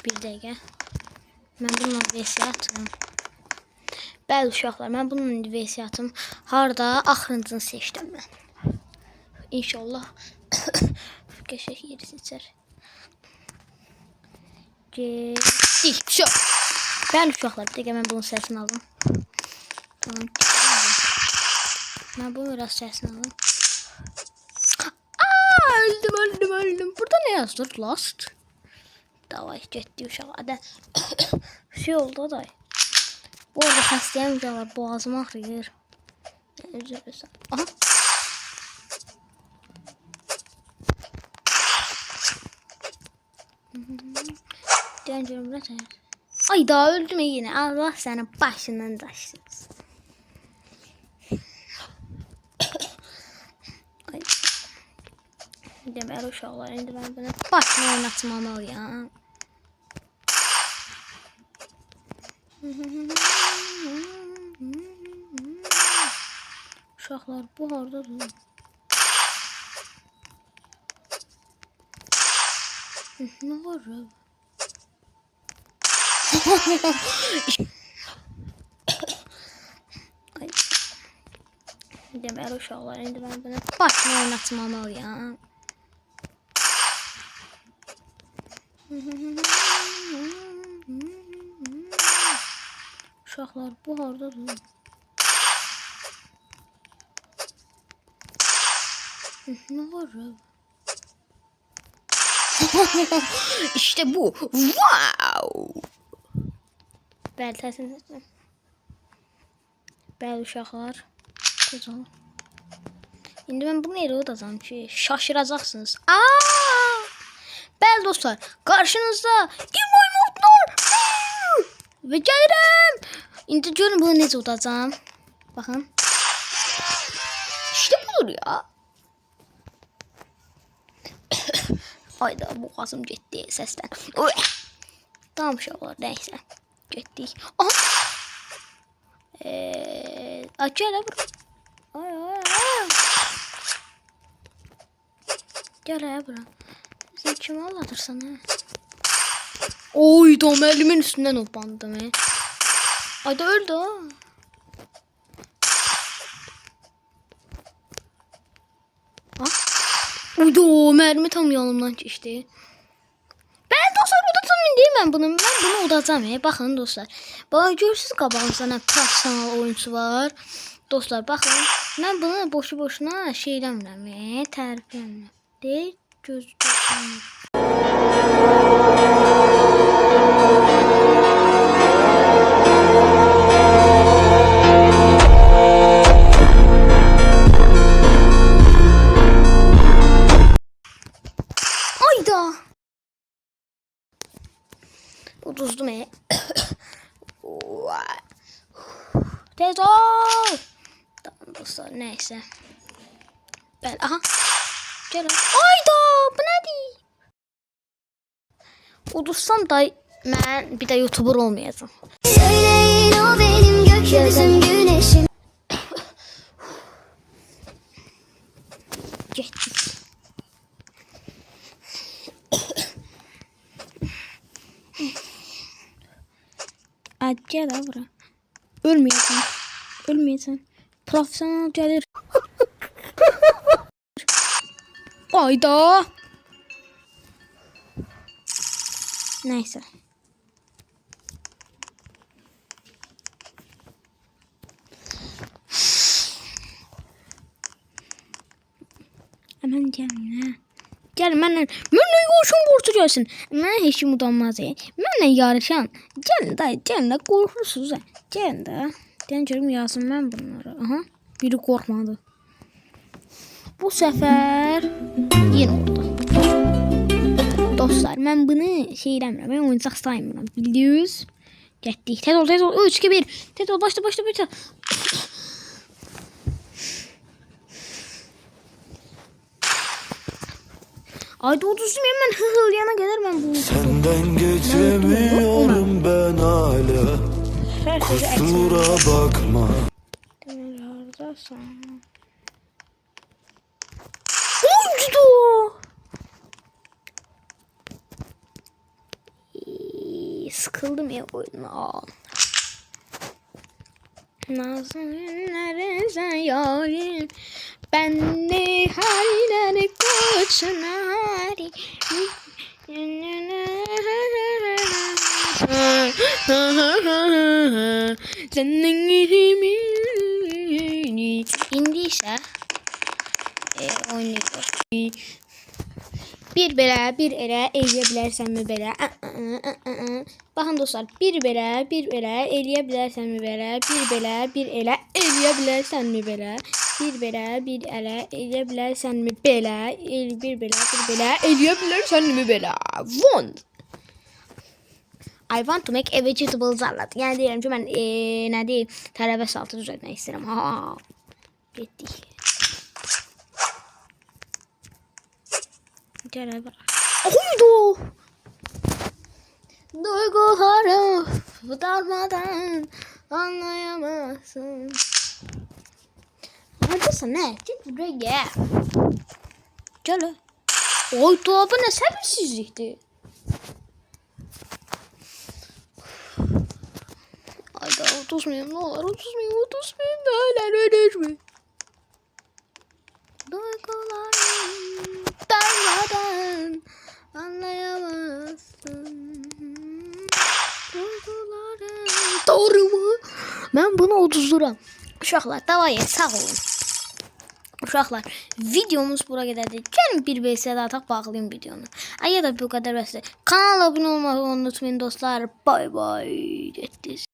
Bir dəqiqə. Mən bununla VS atım. Bəli uşaqlar, mən bununla VS atım. Harda? Axırıncını seçdim mən. İnşallah qəşəng yeri seçər. Getdik. Bəli uşaqlar, bir dəqiqə mən bunun səsini aldım. Tamam. Ben bunu biraz sesini alayım. Öldüm. Burada ne yazdı? Last. Davay ciddi uşaq. Hadi. Şey oldu da. Bu arada xəstəyəm uşaqlar. Boğazım ağrıyır. Aha. Döncürüm da təyir. Ay daha öldüm yine. Allah senin başından daşsın. Deməli uşaqlar, indi mən bunu başına oynatmamalıyam. Uşaqlar, bu hardadır? Ne var ya? Deməli uşaqlar, indi mən bunu başına oynatmamalıyam. Uşaqlar, bu hardadır? Ne var ya? İşte bu. Wow. Bəli, təsir. Bəli uşaqlar. Güzel. İndi mən bunu elə odacam ki, şaşıracaqsınız. Bəli dostlar, qarşınızda Game modlar və gəlirəm. İndi görün bunu necə udacam. Baxın. İşte budur ya. Ayda boğazım getdi səsdən. Tamam uşaqlar, nəysə. Getdik. Aha. Gələ bura. Ay. Gələ bura. Sen kimi alırsan ha? Oy da elimin üstünden upandım he. Ayda öldü ha. Oy da mermi tam yanımdan geçti. Ben dostlar udatamam değil ben bunu. Ben bunu udacağım he. Bakın dostlar. Bana görürsünüz qabağımızda ne profesyonel oyuncu var. Dostlar bakın. Ben bunu boşu boşuna şey eləmirəm he. Tərifləmirəm. Deyil. Göz. Ayda. Uduzdum he. Tez ol. Tamam dostlar neyse. Ben aha. Gel. Ayda bu nədir? Udursam da mən bir de YouTuber olmayacağım. Söyleyin o benim gökyüzüm güneşim. Getdik. Gel bura. Ölmeyeceksin. Profesyonel gelir. Ayda. Neyse. Hemen gelin ha. Gel mənlə qoşun vurturuyorsun. Mən heç kim udanmaz. Mənlə yarışan. Gəlin dayı, gəlin də qorxursunuz. Gəlin də. Deyən görüm yazın mən bunları. Aha. Biri qorxmadı. Bu sefer yine oldu. Dostlar mən bunu şey eləmirəm. Mən oyuncaq saymıram. Bildiniz? Getdik. Tez ol. 3 2 1. Tez ol. Başla. Ayda 30 hemen yana kadar ben bunu. Senden geçemiyorum ben hala. Kusura bakma. Demirlerde sana. Uçtu. sıkıldım ya oyuna. Nazlı günlerin sen yarim. Ben de haline koçun hari. Senin gibi indiyse oynuyor. Bir belə, bir elə eləyə bilərsənmi belə? Baxın dostlar, bir belə, bir elə eləyə bilərsənmi belə? Bir belə, bir elə eləyə bilərsənmi belə? Bir belə, bir elə eləyə bilərsənmi belə? Bir belə, bir belə eləyə bilərsənmi belə? I want to make a vegetable salad. Yəni deyirəm ki, mən nə deyim, tələbə saltı düzəltmək istəyirəm. Ha. Getdik. Tələbə. Oydu. Duyguları darmadan anlayamazsın. Neredesin ne? Git buraya gel. Gel. Oydu bu ne sabırsızlıktı. Hayda 30 milyon ne olur 30 milyon neler öder mi? Duygularım darmadan anlayamazsın. Duygularım doğru mu? Ben bunu 30 lira. Uşaqlar davaya sağ olun. Uşaqlar videomuz bura qədərdir. Gəlin bir VS daha ataq bağlayayım videonu. Ay ya da bu qədər bəsdir. Kanala abunə olmağı unutmayın dostlar. Bay bay. Getdiniz.